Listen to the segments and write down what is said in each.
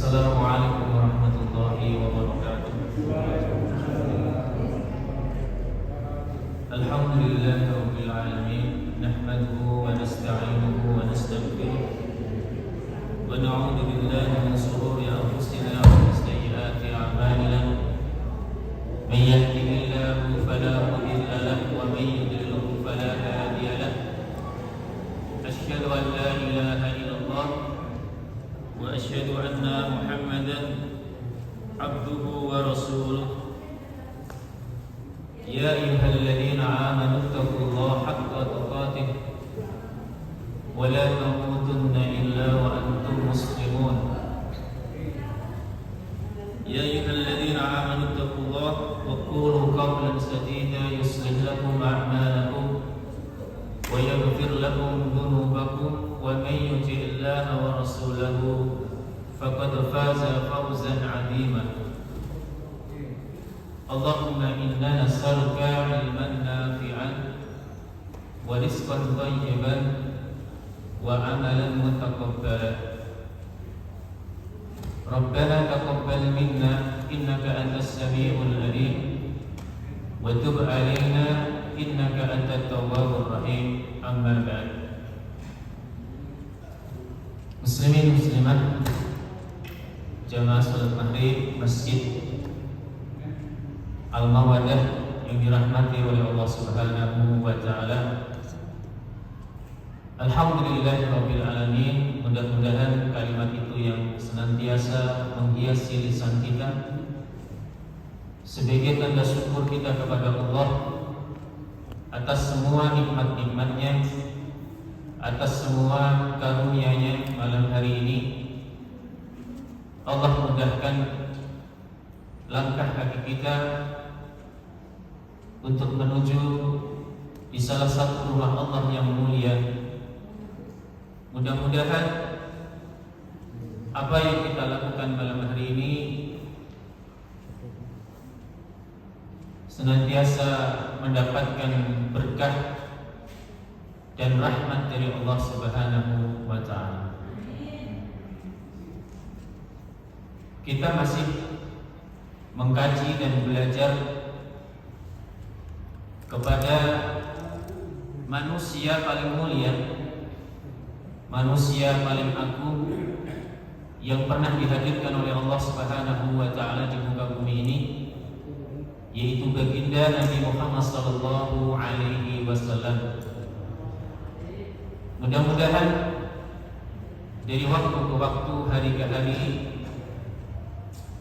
Assalamualaikum warahmatullahi wabarakatuh. Alhamdulillahi rabbil alamin. Nahmaduhu wa nasta'inuhu wa nastaghfiruh wa na'udzu billahi min shururi anfusina wa min sayyiati a'malina. Man yahdihillahu fala mudilla lahu wa man yudlilhu fala hadiya lahu. Asyhadu an la ilaha illallah wa asyhadu anna Muhammadan abduhu wa rasuluh. Ya ayyuhalladzina amanu taqullaha haqqa tuqatih wa la tamutunna illa wa antum muslimun. Ya ayyuhalladzina amanu taqullaha wa qulu qawlan sadida yuslih lakum a'malakum wa yaghfir lakum dhunubakum wa may yuti'illaha wa rasulahu faqad faza fawzan 'azima. Allahumma inna nas'aluka 'ilman nafi'an wa rizqan thayyiban wa 'amalan mutaqabbalan. Rabbana taqabbal minna innaka antas samiul 'alim wa tub 'alaina innaka antat tawwabur rahim. Amma ba'd. Muslimin muslimat jamaah salat maghrib Masjid Al-Mawaddah yang dirahmati oleh Allah Subhanahu wa taala. Alhamdulillahirabbil alamin. Mudah-mudahan kalimat itu yang senantiasa menghiasi lisan kita sebagai tanda syukur kita kepada Allah atas semua nikmat-nikmatnya, atas semua karunia-Nya. Malam hari ini Allah mudahkan langkah kaki kita untuk menuju di salah satu rumah Allah yang mulia. Mudah-mudahan apa yang kita lakukan malam hari ini senantiasa mendapatkan berkah dan rahmat dari Allah Subhanahu wa taala. Kita masih mengkaji dan belajar kepada manusia paling mulia, manusia paling agung yang pernah dihadirkan oleh Allah Subhanahu wa taala di muka bumi ini, yaitu baginda Nabi Muhammad sallallahu alaihi wasallam. Mudah-mudahan dari waktu ke waktu, hari ke hari,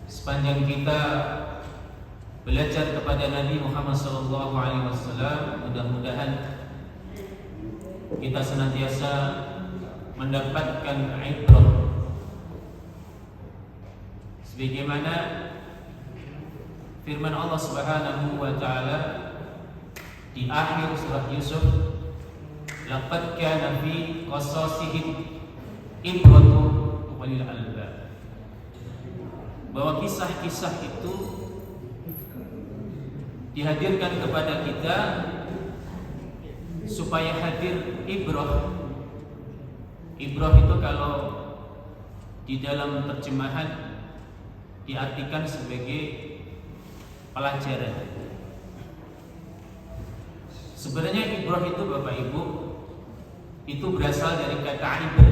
sepanjang kita belajar kepada Nabi Muhammad sallallahu alaihi wasallam, mudah-mudahan kita senantiasa mendapatkan ibrah sebagaimana firman Allah Subhanahu wa taala di akhir surah Yusuf, laqad kana fi qasasihim ibratun lil albab, bahwa kisah-kisah itu dihadirkan kepada kita supaya hadir ibrah. Ibrah itu kalau di dalam terjemahan diartikan sebagai pelajaran. Sebenarnya ibrah itu Bapak Ibu itu berasal dari kata ibr.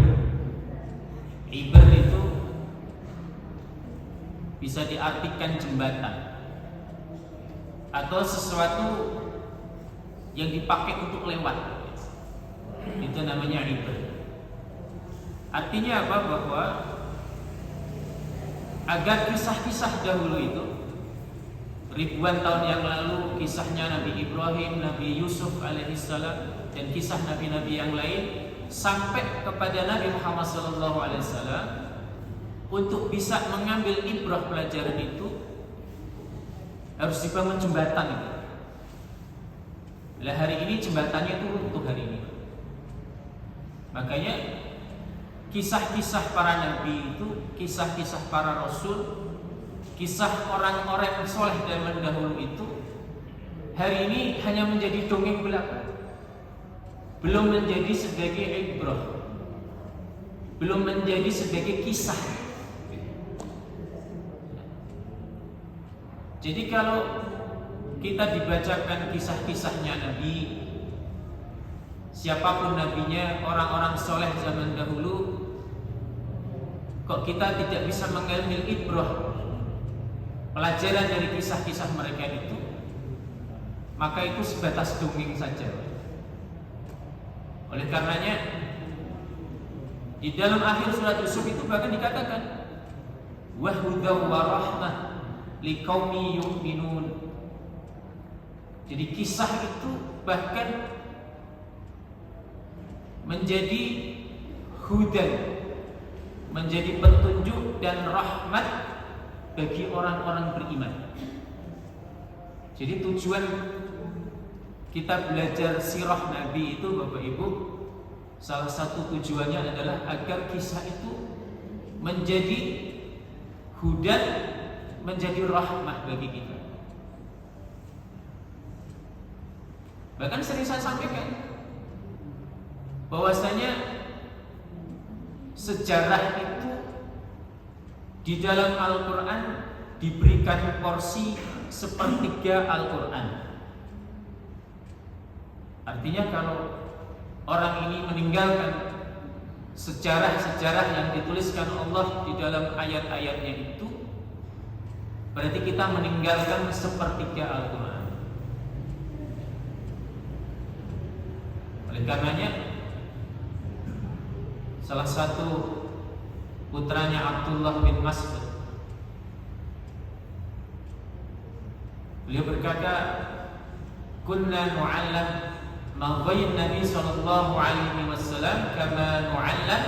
Ibr itu bisa diartikan jembatan atau sesuatu yang dipakai untuk lewat. Itu namanya ibr. Artinya apa? Bahwa agar kisah-kisah dahulu itu ribuan tahun yang lalu, kisahnya Nabi Ibrahim, Nabi Yusuf alaihissalam, dan kisah nabi-nabi yang lain sampai kepada Nabi Muhammad SAW, untuk bisa mengambil ibrah pelajaran itu harus dibangun jembatan itu. Lah hari ini jembatannya itu runtuh hari ini. Makanya kisah-kisah para nabi itu, kisah-kisah para rasul, kisah orang-orang yang soleh zaman dahulu itu hari ini hanya menjadi dongeng belaka, belum menjadi sebagai ibrah, belum menjadi sebagai kisah. Jadi kalau kita dibacakan kisah-kisahnya Nabi, siapapun nabinya, orang-orang soleh zaman dahulu, kok kita tidak bisa mengambil ibrah, pelajaran dari kisah-kisah mereka itu, maka itu sebatas dongeng saja. Oleh karenanya di dalam akhir surat Yusuf itu bahkan dikatakan wahdaw wa rahmah liqaumi yu'minun. Jadi kisah itu bahkan menjadi hudan, menjadi petunjuk dan rahmat bagi orang-orang beriman. Jadi tujuan kita belajar sirah Nabi itu, Bapak Ibu, salah satu tujuannya adalah agar kisah itu menjadi hudan, menjadi rahmat bagi kita. Bahkan sering saya sampaikan bahwasanya sejarah itu di dalam Al-Quran diberikan porsi sepertiga Al-Quran. Artinya kalau orang ini meninggalkan sejarah-sejarah yang dituliskan Allah di dalam ayat-ayatnya itu, berarti kita meninggalkan sepertiga Al-Quran. Oleh karenanya salah satu putranya Abdullah bin Mas'ud, beliau berkata, kunna nu'allam maghayin Nabi sallallahu alaihi wasallam kama nu'allam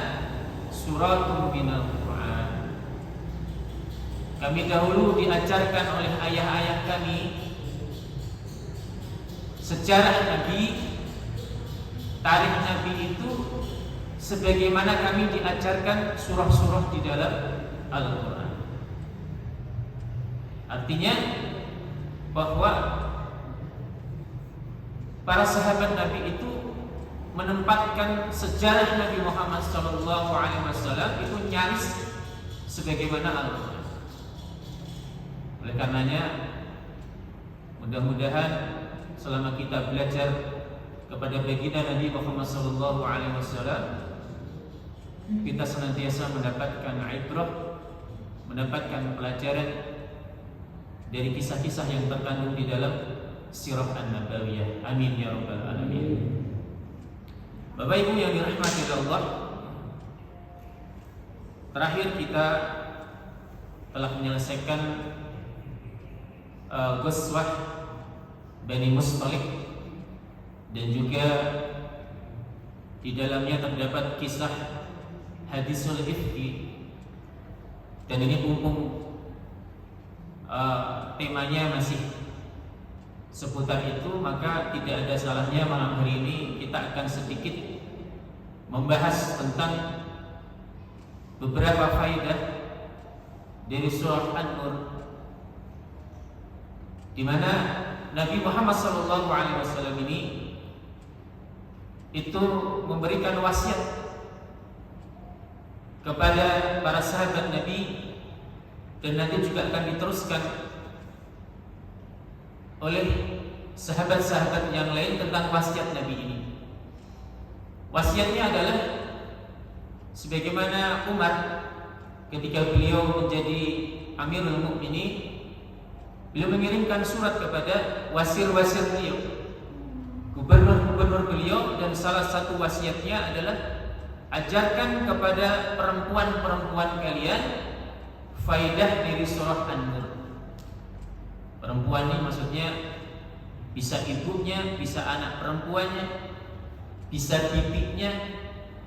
suratun minal Qur'an. Kami dahulu diajarkan oleh ayah-ayah kami sejarah Nabi, tarikh Nabi itu sebagaimana kami diajarkan surah-surah di dalam Al-Quran. Artinya bahwa para sahabat Nabi itu menempatkan sejarah Nabi Muhammad SAW itu nyaris sebagaimana Al-Quran. Oleh karenanya mudah-mudahan selama kita belajar kepada baginda Nabi Muhammad SAW, kita senantiasa mendapatkan ibrah, mendapatkan pelajaran dari kisah-kisah yang terkandung di dalam sirah an-nabawiyah. Amin ya rabbal alamin. Bapak Ibu yang dirahmati Allah, terakhir kita telah menyelesaikan Ghazwah Bani Mustalik, dan juga di dalamnya terdapat kisah hadisul ifki, dan ini mumpung temanya masih seputar itu, maka tidak ada salahnya malam hari ini kita akan sedikit membahas tentang beberapa faedah dari surah An-Nur, di mana Nabi Muhammad SAW ini itu memberikan wasiat kepada para sahabat Nabi, dan nanti juga akan diteruskan oleh sahabat-sahabat yang lain tentang wasiat Nabi ini. Wasiatnya adalah sebagaimana Umar ketika beliau menjadi Amirul Mukminin, beliau mengirimkan surat kepada wasir-wasir beliau, gubernur-gubernur beliau, dan salah satu wasiatnya adalah ajarkan kepada perempuan-perempuan kalian faidah dari surah An-Nur. Perempuan ini maksudnya bisa ibunya, bisa anak perempuannya, bisa bibinya,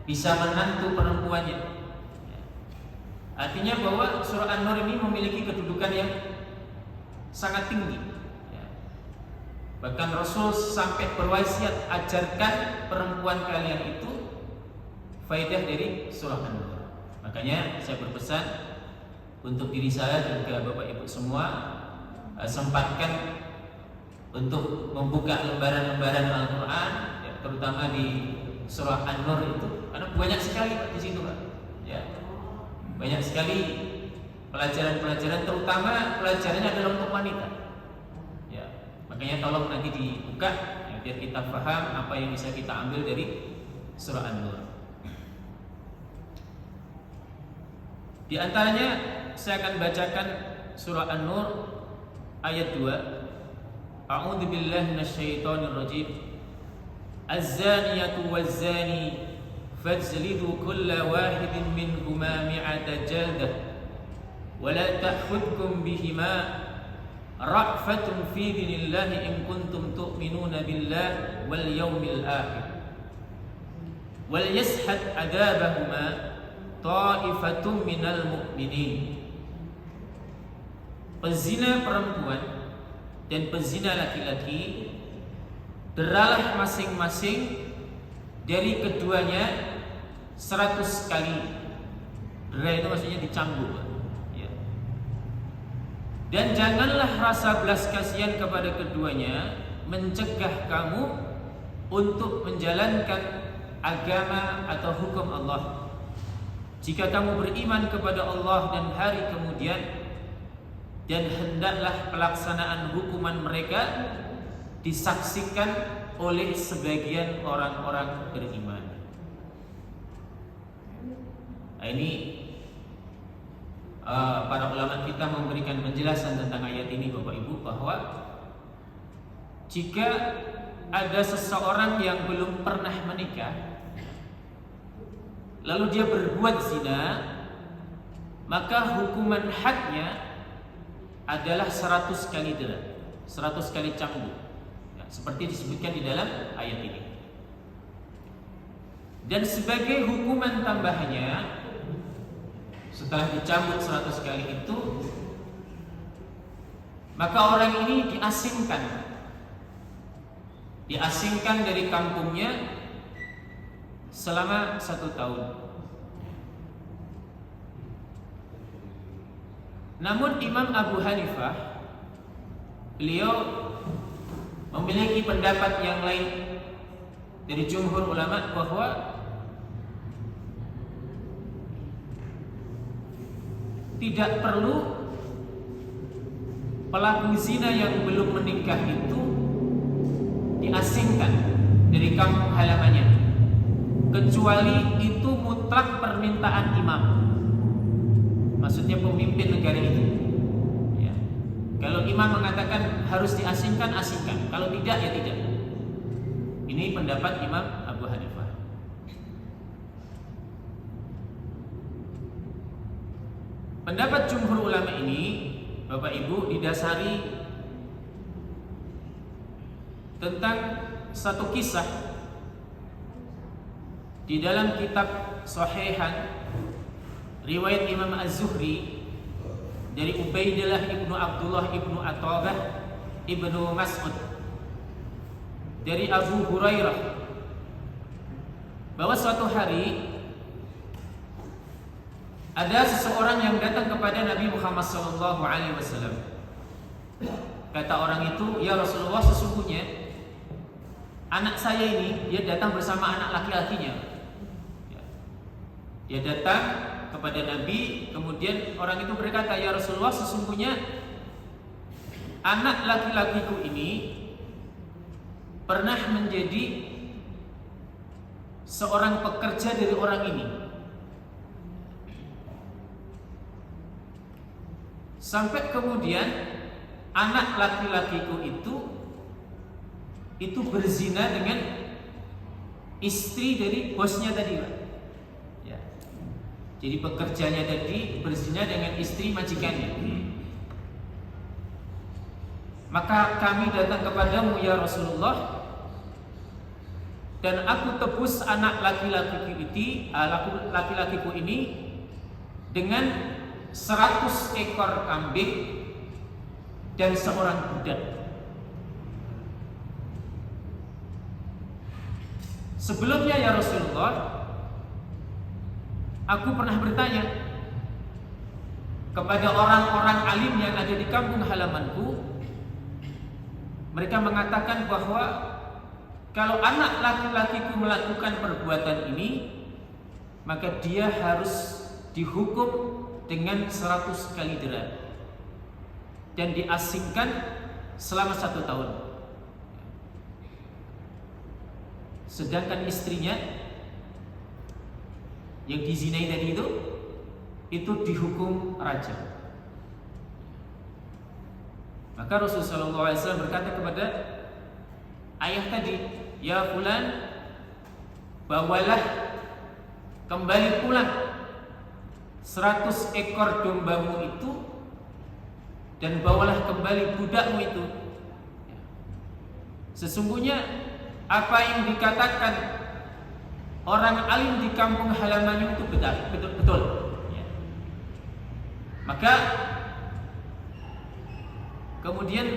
bisa menantu perempuannya. Artinya bahwa surah An-Nur ini memiliki kedudukan yang sangat tinggi. Bahkan Rasul sampai berwasiat, ajarkan perempuan kalian itu faidah dari surah An-Nur. Makanya saya berpesan untuk diri saya dan juga Bapak Ibu semua, sempatkan untuk membuka lembaran-lembaran Al-Quran, ya, terutama di surah An-Nur itu, karena banyak sekali di situ, Pak. Ya, banyak sekali pelajaran-pelajaran, terutama pelajarannya adalah untuk wanita. Makanya tolong nanti dibuka ya, biar kita paham apa yang bisa kita ambil dari surah An-Nur. Di antaranya saya akan bacakan surah An-Nur ayat 2. A'udzu billahi minasyaitonir rajim. Az-zaniyatu waz-zani fajlidu kulla wahidin minhuma mi'ata jaldah wa la ta'khudhukum bihima ra'fatun fi dinillahi in kuntum tu'minuna billahi wal yawmil akhir wal yashhad adabahuma ta'ifatun minal mu'minin. Pezina perempuan dan pezina laki-laki deralah masing-masing dari keduanya 100 kali. Dera itu maksudnya dicambuk ya. Dan janganlah rasa belas kasihan kepada keduanya mencegah kamu untuk menjalankan agama atau hukum Allah. Jika kamu beriman kepada Allah dan hari kemudian, dan hendaklah pelaksanaan hukuman mereka disaksikan oleh sebagian orang-orang beriman. Nah, ini para ulama kita memberikan penjelasan tentang ayat ini, Bapak Ibu, bahwa jika ada seseorang yang belum pernah menikah lalu dia berbuat zina, maka hukuman hadnya adalah 100 kali dera, 100 kali cambuk ya, seperti disebutkan di dalam ayat ini. Dan sebagai hukuman tambahannya, setelah dicambuk 100 kali itu, maka orang ini diasingkan dari kampungnya selama 1 tahun. Namun Imam Abu Hanifah, beliau memiliki pendapat yang lain dari jumhur ulama, bahwa tidak perlu pelaku zina yang belum menikah itu diasingkan dari kampung halamannya, kecuali itu mutlak permintaan imam, maksudnya pemimpin negara itu ya. Kalau imam mengatakan harus diasingkan, asingkan. Kalau tidak, ya tidak. Ini pendapat Imam Abu Hanifah. Pendapat jumhur ulama ini, Bapak Ibu, didasari tentang satu kisah di dalam kitab Sahihan riwayat Imam Az-Zuhri dari Ubaidillah ibnu Abdullah ibnu Athabah ibnu Mas'ud dari Abu Hurairah, bahwa suatu hari ada seseorang yang datang kepada Nabi Muhammad SAW. Kata orang itu, "Ya Rasulullah, sesungguhnya anak saya ini dia datang bersama anak laki-lakinya." Dia datang kepada Nabi, kemudian orang itu berkata, "Ya Rasulullah, sesungguhnya anak laki-lakiku ini pernah menjadi seorang pekerja dari orang ini, sampai kemudian anak laki-lakiku itu berzina dengan istri dari bosnya tadi, Pak." Jadi pekerjanya tadi berzina dengan istri majikannya. Maka kami datang kepadamu ya Rasulullah, dan aku tebus anak laki-lakiku ini dengan 100 ekor kambing dan seorang budak. Sebelumnya ya Rasulullah, aku pernah bertanya kepada orang-orang alim yang ada di kampung halamanku. Mereka mengatakan bahwa kalau anak laki-lakiku melakukan perbuatan ini, maka dia harus dihukum dengan 100 kali dera dan diasingkan selama 1 tahun. sedangkan istrinya yang dizinai tadi itu dihukum rajam. Maka Rasulullah SAW berkata kepada ayah tadi, ya fulan, bawalah kembali pulang 100 ekor dombamu itu, dan bawalah kembali budakmu itu. Sesungguhnya apa yang dikatakan orang alim di kampung halamannya itu betul. Maka kemudian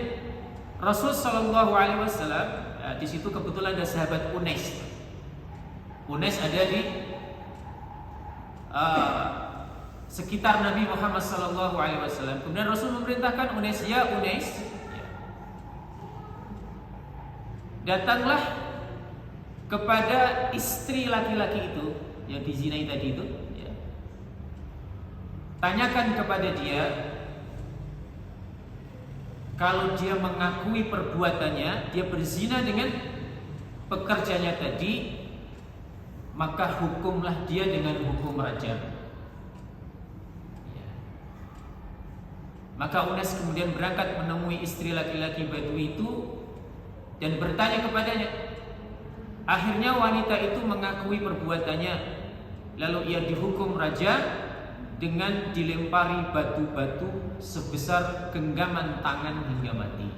Rasul Shallallahu Alaihi Wasallam, di situ kebetulan ada sahabat Unais. Unais ada di sekitar Nabi Muhammad Sallallahu Alaihi Wasallam. Kemudian Rasul memerintahkan Unais, ya Unais, datanglah kepada istri laki-laki itu yang dizinai tadi itu, ya. Tanyakan kepada dia, kalau dia mengakui perbuatannya, dia berzina dengan pekerjanya tadi, maka hukumlah dia dengan hukum rajam. Maka Unais kemudian berangkat menemui istri laki-laki Badui itu dan bertanya kepadanya. Akhirnya wanita itu mengakui perbuatannya, lalu ia dihukum rajam dengan dilempari batu-batu sebesar genggaman tangan hingga mati.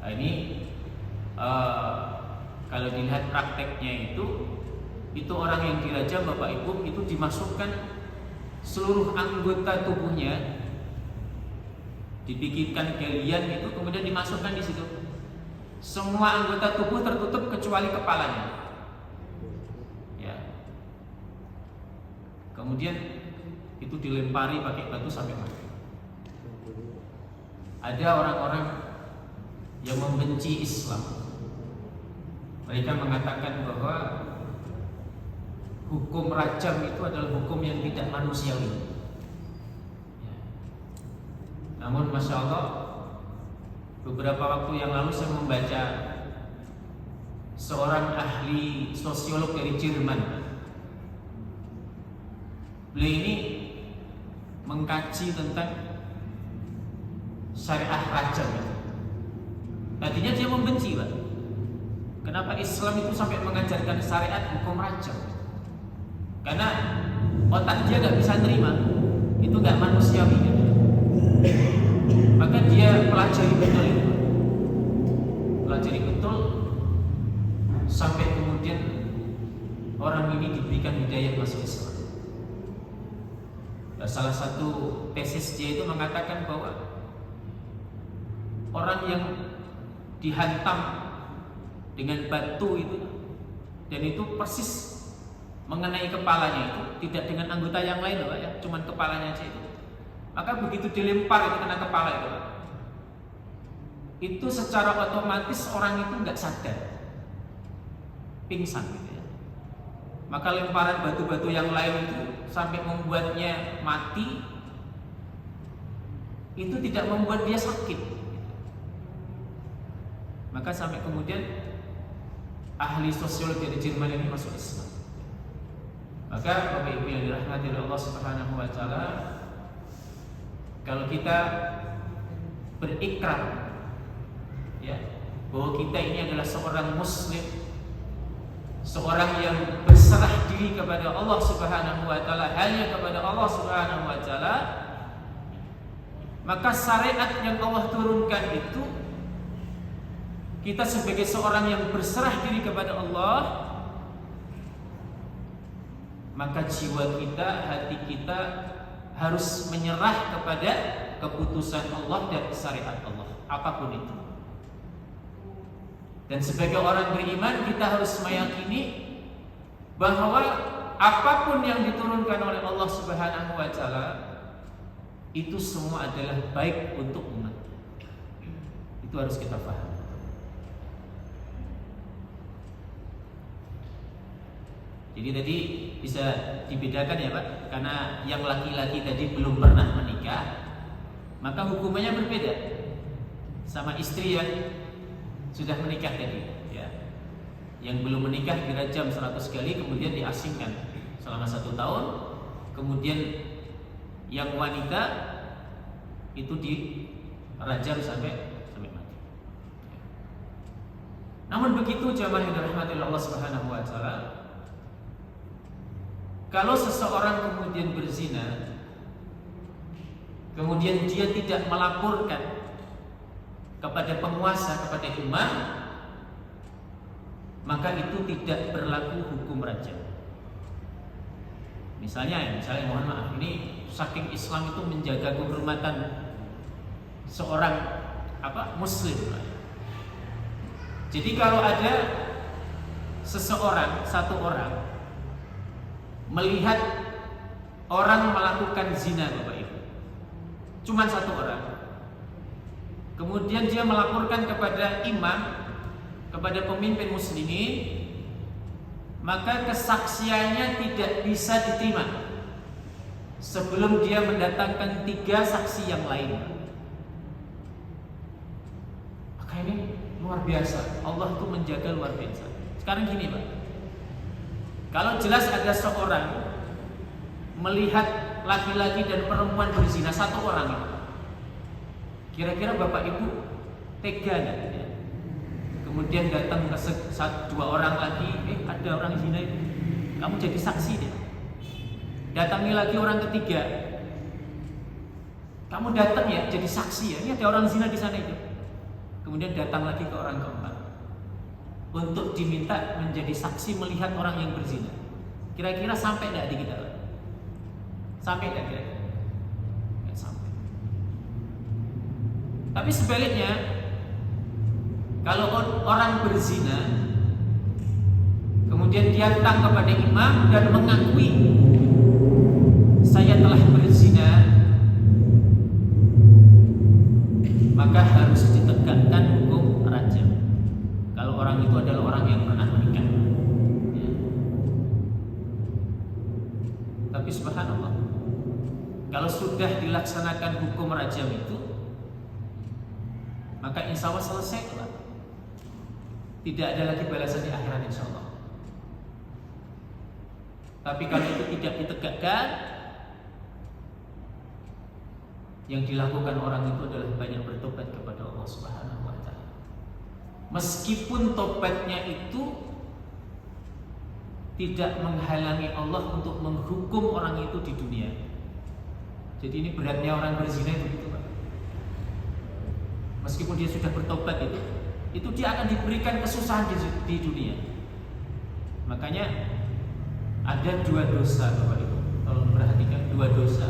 Nah, ini kalau dilihat prakteknya itu orang yang dirajam Bapak Ibu itu dimasukkan seluruh anggota tubuhnya, dibikinkan galian itu, kemudian dimasukkan di situ. Semua anggota tubuh tertutup kecuali kepalanya. Ya. Kemudian itu dilempari pakai batu sampai mati. Ada orang-orang yang membenci Islam. Mereka mengatakan bahwa hukum rajam itu adalah hukum yang tidak manusiawi. Ya. Namun Masya Allah, beberapa waktu yang lalu saya membaca seorang ahli sosiolog dari Jerman. Beliau ini mengkaji tentang syariah rajam itu. Tadinya dia membenci, Pak. Kenapa Islam itu sampai mengajarkan syariat hukum rajam? Karena otak dia nggak bisa terima, itu nggak manusiawi. Maka dia pelajari betul itu, sampai kemudian orang ini diberikan hidayah masuk Islam. Nah, salah satu tesis dia itu mengatakan bahwa orang yang dihantam dengan batu itu, dan itu persis mengenai kepalanya itu, tidak dengan anggota yang lain loh, ya, cuman kepalanya aja itu. Maka begitu dilempar itu kena kepala itu, Pak, itu secara otomatis orang itu nggak sadar, pingsan gitu ya. Maka lemparan batu-batu yang lain itu sampai membuatnya mati, itu tidak membuat dia sakit. Maka sampai kemudian ahli sosiologi dari Jerman ini masuk Islam. Maka Bapak Ibu yang dirahmati oleh Allah Subhanahu wa taala, kalau kita berikrar ya bahwa kita ini adalah seorang muslim, seorang yang berserah diri kepada Allah Subhanahu wa taala, hanya kepada Allah Subhanahu wa taala, maka syariat yang Allah turunkan itu, kita sebagai seorang yang berserah diri kepada Allah, maka jiwa kita, hati kita harus menyerah kepada keputusan Allah dan syariat Allah, apapun itu. Dan sebagai orang beriman, kita harus meyakini bahwa apapun yang diturunkan oleh Allah Subhanahu wa taala itu semua adalah baik untuk umat. Itu harus kita paham. Jadi tadi bisa dibedakan ya Pak, karena yang laki-laki tadi belum pernah menikah, maka hukumannya berbeda sama istri yang sudah menikah tadi. Ya. Yang belum menikah dirajam 100 kali, kemudian diasingkan selama 1 tahun. Kemudian yang wanita itu dirajam sampai mati. Namun begitu jamaah yang dirahmati Allah Subhanahu wa taala, kalau seseorang kemudian berzina, kemudian dia tidak melaporkan kepada penguasa, kepada imam, maka itu tidak berlaku hukum rajam. Misalnya mohon maaf, ini saking Islam itu menjaga kehormatan seorang muslim. Jadi kalau ada satu orang melihat orang melakukan zina, Bapak Ibu, cuma satu orang, kemudian dia melaporkan kepada imam, kepada pemimpin muslimin, maka kesaksiannya tidak bisa diterima sebelum dia mendatangkan 3 saksi yang lain. Maka ini luar biasa, Allah itu menjaga luar biasa. Sekarang gini Pak, kalau jelas ada seorang melihat laki-laki dan perempuan berzina, satu orang, kira-kira Bapak Ibu tega nggak? Kemudian datang ke 2 orang lagi, ada orang zina itu, kamu jadi saksi deh. Datangi lagi orang ketiga, kamu datang ya jadi saksi ya, ini ada orang zina di sana itu. Kemudian datang lagi ke orang keempat untuk diminta menjadi saksi melihat orang yang berzina. Kira-kira sampai nggak di kita? Sampai nggak kira-kira? Nggak sampai. Tapi sebaliknya, kalau orang berzina, kemudian dia datang kepada imam dan mengakui, saya telah berzina, maka harus ditegakkan hukum rajam. Kalau orang itu adalah orang yang pernah menikah. Ya. Tapi subhanallah, kalau sudah dilaksanakan hukum rajam itu, maka insya Allah selesai lah. Tidak ada lagi balasan di akhirat insya Allah. Tapi kalau itu tidak ditegakkan, yang dilakukan orang itu adalah banyak bertobat kepada Allah Subhanahu wa taala. Meskipun tobatnya itu tidak menghalangi Allah untuk menghukum orang itu di dunia. Jadi ini beratnya orang berzina itu gitu, Pak. Meskipun dia sudah bertobat itu dia akan diberikan kesusahan di dunia. Makanya ada 2 dosa, Bapak Ibu. Tolong perhatikan, 2 dosa.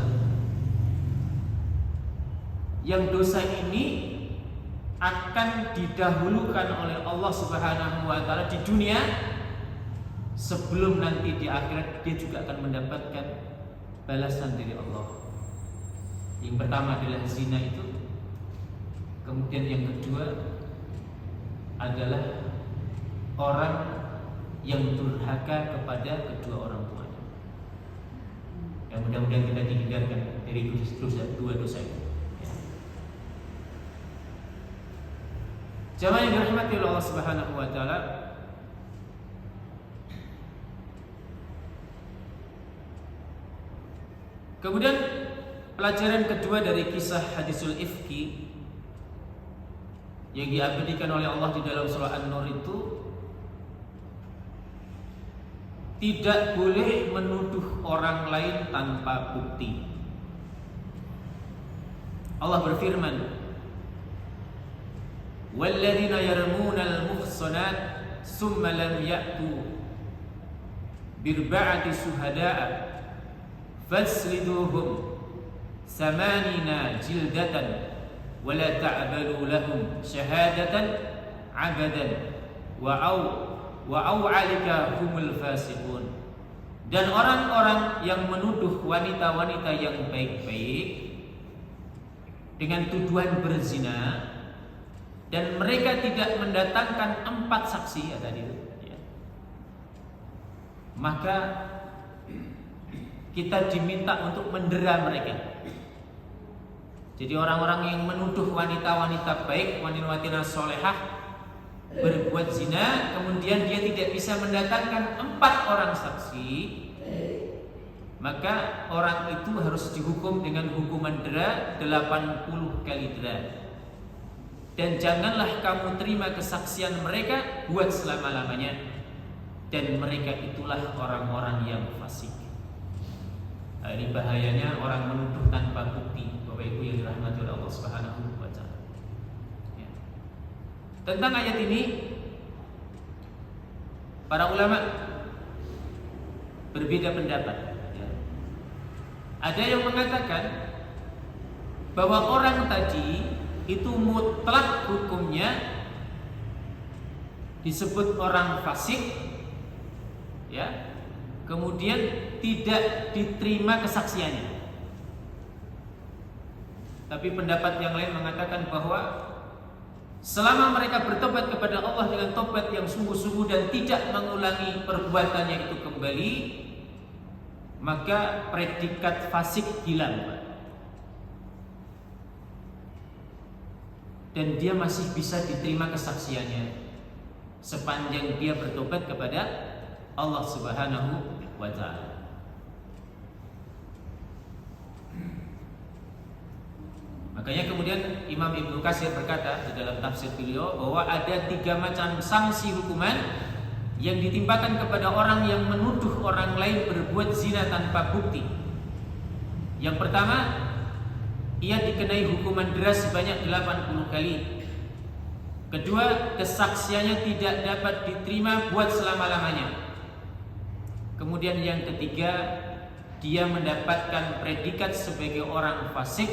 Yang dosa ini akan didahulukan oleh Allah Subhanahu wa taala di dunia, sebelum nanti di akhirat dia juga akan mendapatkan balasan dari Allah. Yang pertama adalah zina itu. Kemudian yang kedua adalah orang yang durhaka kepada kedua orang tuanya. Yang mudah-mudahan kita dihindarkan dari 2 dosa itu. Jamaah yang dirahmati Allah Subhanahu wa taala, kemudian pelajaran kedua dari kisah hadisul ifki yang diabadikan oleh Allah di dalam surah An-Nur itu, tidak boleh menuduh orang lain tanpa bukti. Allah berfirman, وَالَّذِينَ يَرْمُونَ الْمُحْصَنَاتِ ثُمَّ لَمْ يَأْتُوا بِأَرْبَعَةِ شُهَدَاءَ فَاجْلِدُوهُمْ 80 جِلْدَةً وَلَا تَقْبَلُوا لَهُمْ شَهَادَةً أَبَدًا وَأُولَئِكَ هُمُ الْفَاسِقُونَ. Dan orang-orang yang menuduh wanita-wanita yang baik-baik dengan tuduhan berzina, dan mereka tidak mendatangkan 4 saksi tadi, maka kita diminta untuk mendera mereka. Jadi orang-orang yang menuduh wanita-wanita baik, wanita-wanita solehah, berbuat zina, kemudian dia tidak bisa mendatangkan 4 orang saksi, maka orang itu harus dihukum dengan hukuman dera 80 kali dera. Dan janganlah kamu terima kesaksian mereka buat selama-lamanya, dan mereka itulah orang-orang yang fasik. Ini bahayanya orang menuduh tanpa bukti, Bapak Ibu yang dirahmati oleh Allah Subhanahu wa taala. Ya. Tentang ayat ini para ulama berbeda pendapat. Ya. Ada yang mengatakan bahwa orang tadi itu mutlak hukumnya disebut orang fasik, ya. Kemudian tidak diterima kesaksiannya. Tapi pendapat yang lain mengatakan bahwa selama mereka bertobat kepada Allah dengan tobat yang sungguh-sungguh dan tidak mengulangi perbuatannya itu kembali, maka predikat fasik hilang, dan dia masih bisa diterima kesaksiannya sepanjang dia bertobat kepada Allah Subhanahu wa ta'ala. Makanya kemudian Imam Ibnu Katsir berkata di dalam tafsir beliau bahwa ada 3 macam sanksi hukuman yang ditimpakan kepada orang yang menuduh orang lain berbuat zina tanpa bukti. Yang pertama, ia dikenai hukuman deras sebanyak 80 kali. Kedua, kesaksiannya tidak dapat diterima buat selama-lamanya. Kemudian yang ketiga, dia mendapatkan predikat sebagai orang fasik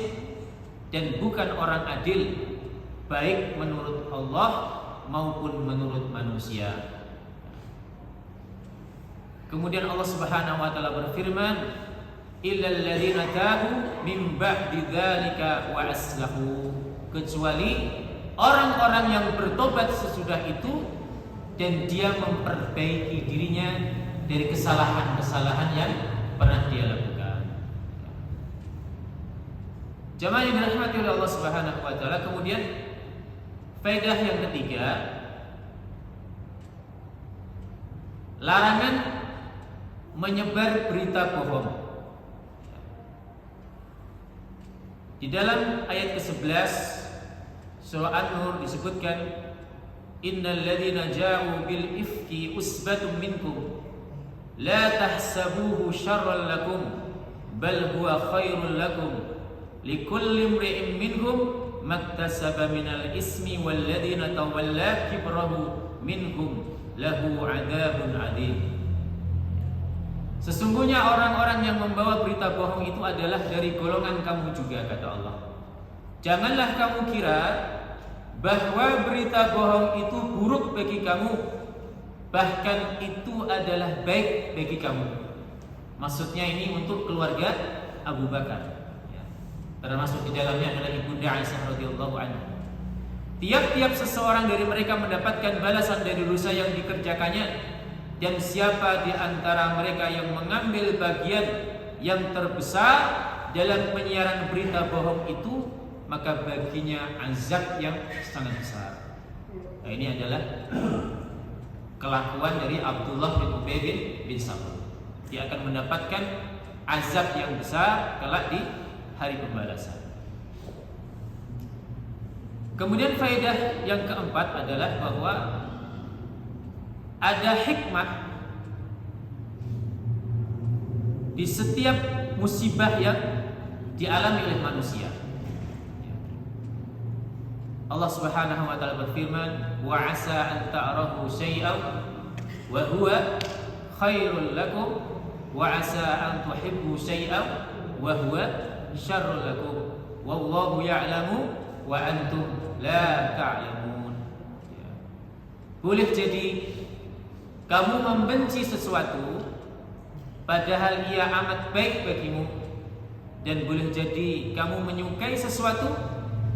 dan bukan orang adil, baik menurut Allah maupun menurut manusia. Kemudian Allah Subhanahu wa taala berfirman, illal ladzina tabu min ba'di dzalika wa aslahu, kecuali orang-orang yang bertobat sesudah itu dan dia memperbaiki dirinya dari kesalahan-kesalahan yang pernah dia lakukan. Jamaah yang dirahmati oleh Allah Subhanahu wa taala, kemudian faedah yang ketiga, larangan menyebar berita bohong. Di dalam ayat ke-11 surah An-Nur disebutkan, innal ladzina ja'u bil ifki usbatun minkum la tahsabuhu syarran lakum bal huwa khairul lakum likulli imri'in minhum maktasaba minal ismi wal ladzina tawalla kibrahu minhum lahu 'adzabun 'adzim. Sesungguhnya orang-orang yang membawa berita bohong itu adalah dari golongan kamu juga, kata Allah. Janganlah kamu kira bahwa berita bohong itu buruk bagi kamu, bahkan itu adalah baik bagi kamu. Maksudnya ini untuk keluarga Abu Bakar, ya. Termasuk di dalamnya adalah Ibunda Aisyah radhiyallahu anha. Tiap-tiap seseorang dari mereka mendapatkan balasan dari dosa yang dikerjakannya, dan siapa di antara mereka yang mengambil bagian yang terbesar dalam penyiaran berita bohong itu, maka baginya azab yang sangat besar. Nah, ini adalah kelakuan dari Abdullah bin Ubay bin Salul. Dia akan mendapatkan azab yang besar kelak di hari pembalasan. Kemudian faedah yang keempat adalah bahwa ada hikmah di setiap musibah yang dialami oleh manusia. Allah Subhanahu wa taala berfirman, wa asa an ta'rafu syai'an wa huwa khairul lakum wa asa an tuhibbu syai'an wa huwa syarrul lakum wallahu ya'lamu wa antum la ta'lamun. Boleh jadi kamu membenci sesuatu padahal ia amat baik bagimu, dan boleh jadi kamu menyukai sesuatu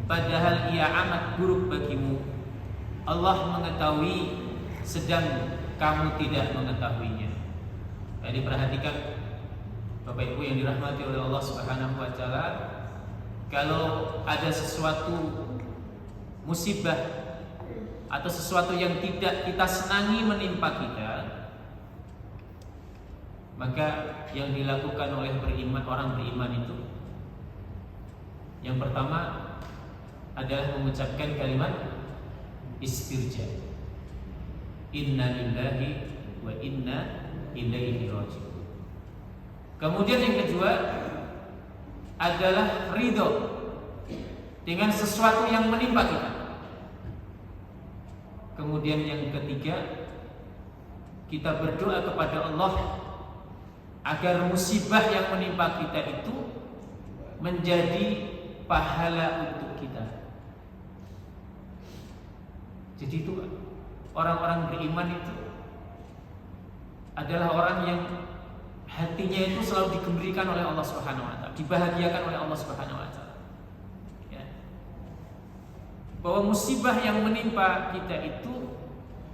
padahal ia amat buruk bagimu. Allah mengetahui sedang kamu tidak mengetahuinya. Jadi perhatikan Bapak Ibu yang dirahmati oleh Allah Subhanahu wa taala, kalau ada sesuatu musibah atau sesuatu yang tidak kita senangi menimpa kita, maka yang dilakukan oleh orang beriman itu yang pertama adalah mengucapkan kalimat istirja, inna lillahi wa inna ilaihi raji'un. Kemudian yang kedua adalah ridho dengan sesuatu yang menimpa kita. Kemudian yang ketiga, kita berdoa kepada Allah agar musibah yang menimpa kita itu menjadi pahala untuk kita. Jadi itu orang-orang beriman itu adalah orang yang hatinya itu selalu diberikan oleh Allah Subhanahu wa taala, dibahagiakan oleh Allah Subhanahu wa taala. Ya. Bahwa musibah yang menimpa kita itu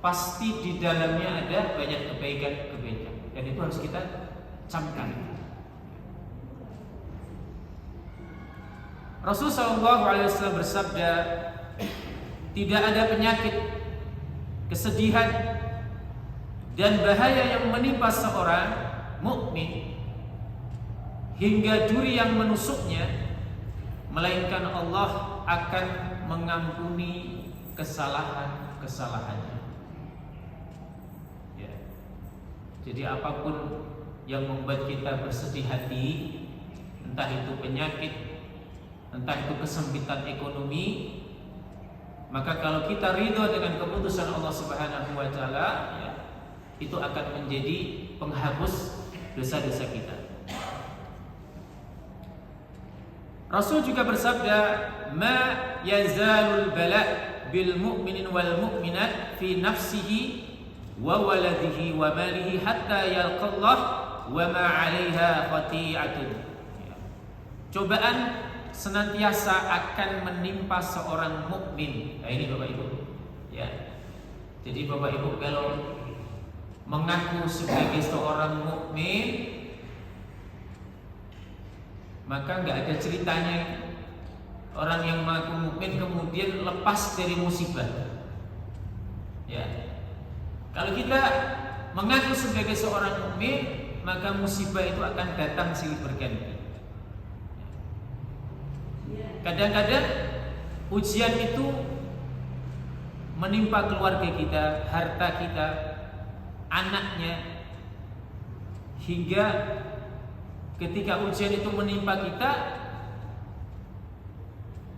pasti di dalamnya ada banyak kebaikan-kebaikan, dan itu harus kita camkan. Rasulullah SAW bersabda, tidak ada penyakit, kesedihan, dan bahaya yang menimpa seorang mukmin hingga duri yang menusuknya, melainkan Allah akan mengampuni kesalahan-kesalahannya. Ya. Jadi apapun yang membuat kita bersedih hati, entah itu penyakit, entah itu kesempitan ekonomi, maka kalau kita ridho dengan keputusan Allah Subhanahu wa taala, ya, itu akan menjadi penghapus dosa-dosa kita. Rasul juga bersabda, "Ma yazalul bala' bil mu'minin wal mu'minat fi nafsihi wa waladihi wa malihi hatta yalqallah wa ma 'alaiha khati'atun." Cobaan senantiasa akan menimpa seorang mukmin. Nah, ini Bapak Ibu, ya. Jadi Bapak Ibu kalau mengaku sebagai seorang mukmin, maka nggak ada ceritanya orang yang mengaku mukmin kemudian lepas dari musibah. Ya. Kalau kita mengaku sebagai seorang mukmin, maka musibah itu akan datang silih berganti. Kadang-kadang ujian itu menimpa keluarga kita, harta kita, anaknya, hingga ketika ujian itu menimpa kita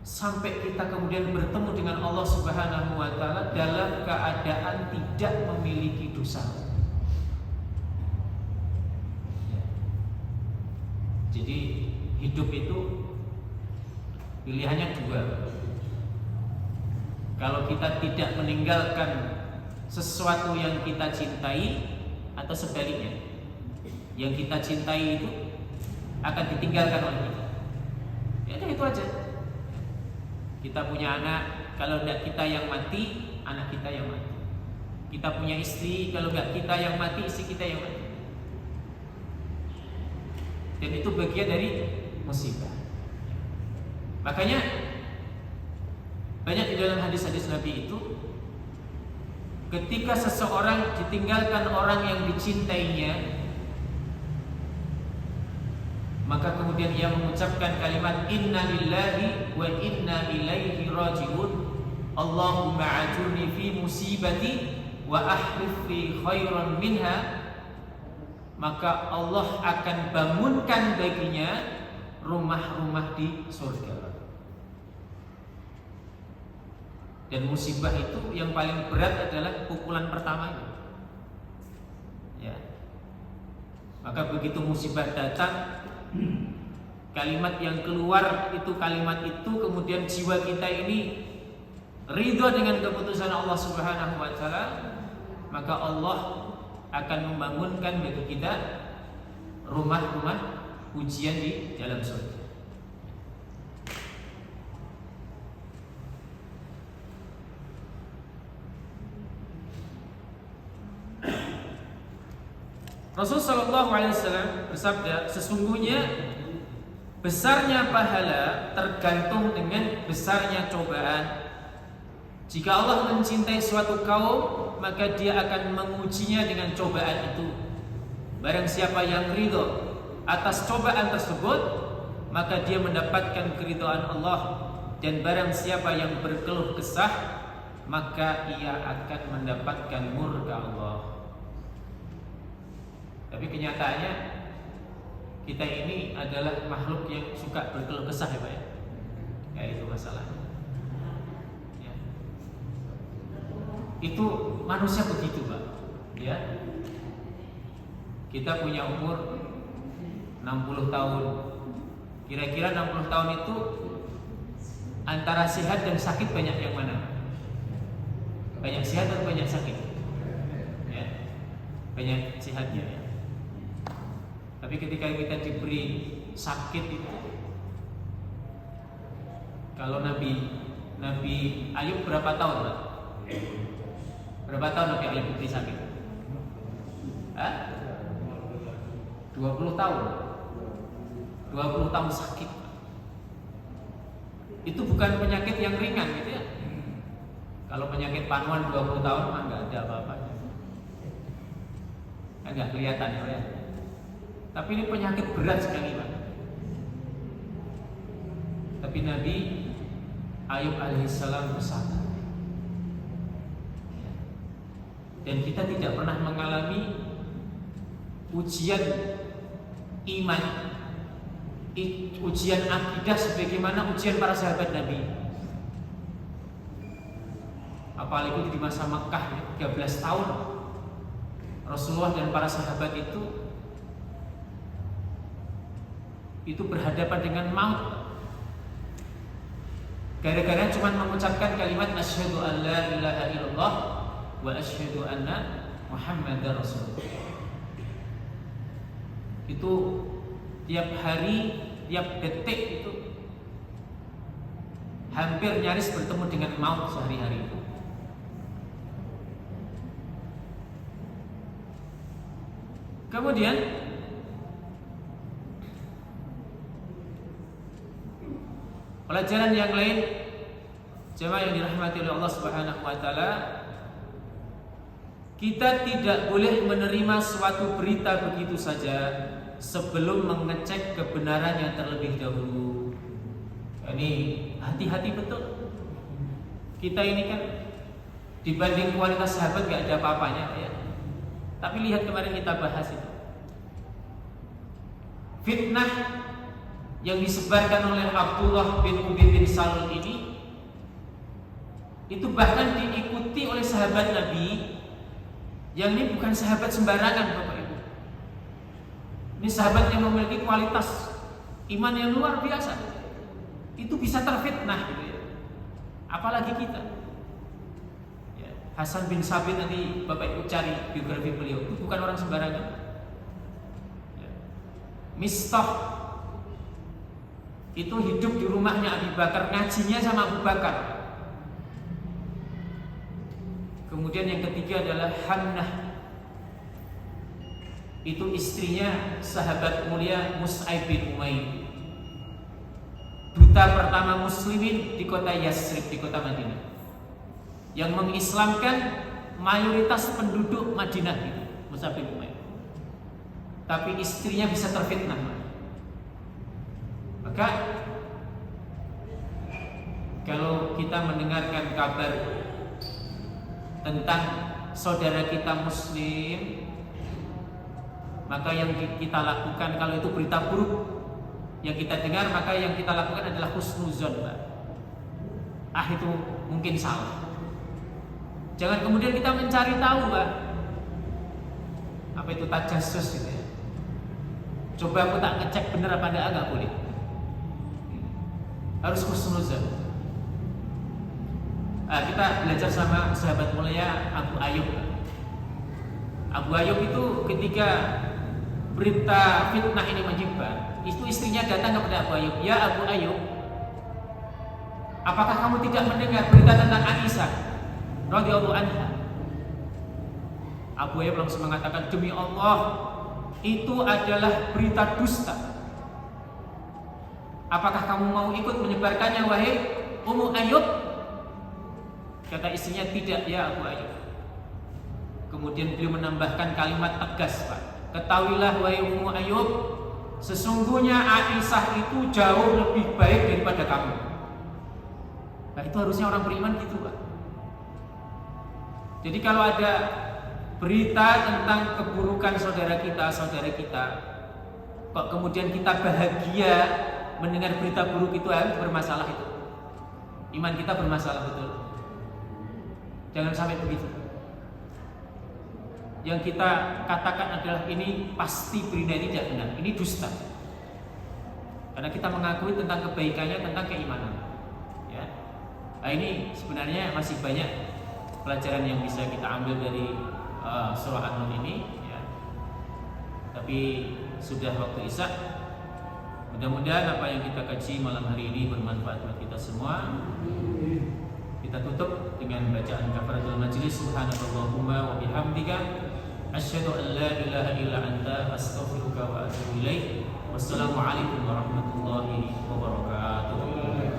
sampai kita kemudian bertemu dengan Allah Subhanahu wa taala dalam keadaan tidak memiliki dosa. Jadi hidup itu pilihannya dua. Kalau kita tidak meninggalkan sesuatu yang kita cintai, atau sebaliknya, yang kita cintai itu akan ditinggalkan oleh kita. Ya itu aja. Kita punya anak, kalau tidak kita yang mati, anak kita yang mati. Kita punya istri, kalau tidak kita yang mati, istri kita yang mati. Dan itu bagian dari musibah. Makanya banyak di dalam hadis-hadis Nabi itu, ketika seseorang ditinggalkan orang yang dicintainya, maka kemudian ia mengucapkan kalimat inna lillahi wa inna ilaihi raji'un, Allahumma ajurni fi musibati wa ahlif fi khairan minha, maka Allah akan bangunkan baginya rumah-rumah di surga. Dan musibah itu yang paling berat adalah pukulan pertama itu. Ya. Maka begitu musibah datang, kalimat yang keluar itu kalimat itu, kemudian jiwa kita ini ridho dengan keputusan Allah Subhanahu wa taala, maka Allah akan membangunkan bagi kita rumah-rumah ujian di dalam surga. Rasulullah SAW bersabda, sesungguhnya besarnya pahala tergantung dengan besarnya cobaan Jika Allah mencintai suatu kaum, maka Dia akan mengujinya dengan cobaan itu. Barang siapa yang ridho atas cobaan tersebut, maka dia mendapatkan keridhaan Allah. Dan barang siapa yang berkeluh kesah, maka ia akan mendapatkan murka Allah. Tapi kenyataannya kita ini adalah makhluk yang suka berkeluh kesah, ya Pak ya. Ya itu masalahnya. Ya. Itu manusia begitu, Pak. Ya. Kita punya umur 60 tahun. Kira-kira 60 tahun itu antara sehat dan sakit banyak yang mana? Banyak sehat atau banyak sakit? Ya. Banyak sehatnya ya. Tapi ketika kita diberi sakit itu, kalau Nabi Ayub berapa tahun, Pak? Berapa tahun Nabi Ayub diberi sakit? 20 tahun. 20 tahun sakit. Itu bukan penyakit yang ringan gitu ya. Kalau penyakit panuan 20 tahun mah enggak ada apa-apanya. Enggak kelihatan ya. Tapi ini penyakit berat sekali, Pak. Tapi Nabi Ayub alaihissalam bersabar. Dan kita tidak pernah mengalami ujian iman, ujian akidah sebagaimana ujian para sahabat Nabi. Apalagi di masa Makkah 13 tahun Rasulullah dan para sahabat itu berhadapan dengan maut. Gara-gara cuma mengucapkan kalimat asyhadu an la ilaha illallah wa asyhadu anna Muhammadar Rasulullah. Itu tiap hari, tiap detik itu hampir nyaris bertemu dengan maut sehari-hari itu. Kemudian pelajaran yang lain, jemaah yang dirahmati oleh Allah Subhanahu wa taala, kita tidak boleh menerima suatu berita begitu saja sebelum mengecek kebenarannya terlebih dahulu. Ini hati-hati betul. Kita ini kan dibanding kualitas sahabat gak ada apa-apanya ya. Tapi lihat kemarin kita bahas itu fitnah yang disebarkan oleh Abdullah bin Ubay bin Salul ini, itu bahkan diikuti oleh sahabat Nabi yang ini bukan sahabat sembarangan, Bapak Ibu. Ini sahabat yang memiliki kualitas iman yang luar biasa. Itu bisa terfitnah gitu ya. Apalagi kita. Ya, Hasan bin Sabit nanti Bapak Ibu cari biografi beliau, itu bukan orang sembarangan. Ya. Mistah itu hidup di rumahnya Abu Bakar, ngajinya sama Abu Bakar. Kemudian yang ketiga adalah Hamnah. Itu istrinya sahabat mulia Mus'ab bin Umair, duta pertama muslimin di kota Yasrib, di kota Madinah, yang mengislamkan mayoritas penduduk Madinah itu, Mus'ab bin Umair. Tapi istrinya bisa terfitnah. Maka kalau kita mendengarkan kabar tentang saudara kita muslim, maka yang kita lakukan, kalau itu berita buruk yang kita dengar, maka yang kita lakukan adalah husnuzon, Pak. Itu mungkin salah. Jangan kemudian kita mencari tahu, Pak. Apa itu tajassus gitu ya. Coba aku tak ngecek bener apa enggak boleh. Harus husnuzon. Kita belajar sama sahabat mulia Abu Ayub. Abu Ayub itu ketika berita fitnah ini menyebar, itu istrinya datang kepada Abu Ayub, "Ya Abu Ayub, apakah kamu tidak mendengar berita tentang Aisyah radhiyallahu anha?" Abu Ayub langsung mengatakan, "Demi Allah, itu adalah berita dusta. Apakah kamu mau ikut menyebarkannya, wahai Ummu Ayub?" Kata istrinya, tidak ya Abu Ayyub. Kemudian beliau menambahkan kalimat tegas, Pak. Ketahuilah wahai Ummu Ayyub, sesungguhnya Aisyah itu jauh lebih baik daripada kamu. Nah, itu harusnya orang beriman gitu, Pak. Jadi kalau ada berita tentang keburukan saudara kita, kok kemudian kita bahagia mendengar berita buruk itu, harus bermasalah itu. Iman kita bermasalah betul. Jangan sampai begitu. Yang kita katakan adalah ini pasti berita tidak benar, ini dusta. Karena kita mengakui tentang kebaikannya, tentang keimanan. Ya. Nah, ini sebenarnya masih banyak pelajaran yang bisa kita ambil dari surah An-Nur ini. Ya. Tapi sudah waktu Isya. Mudah-mudahan apa yang kita kaji malam hari ini bermanfaat buat kita semua. Kita tutup dengan bacaan kafaratul majlis. Subhanallahumma wa bihamdika asyhadu an la ilaha illa anta astaghfiruka wa atubu ilaik. Wassalamualaikum warahmatullahi wabarakatuh.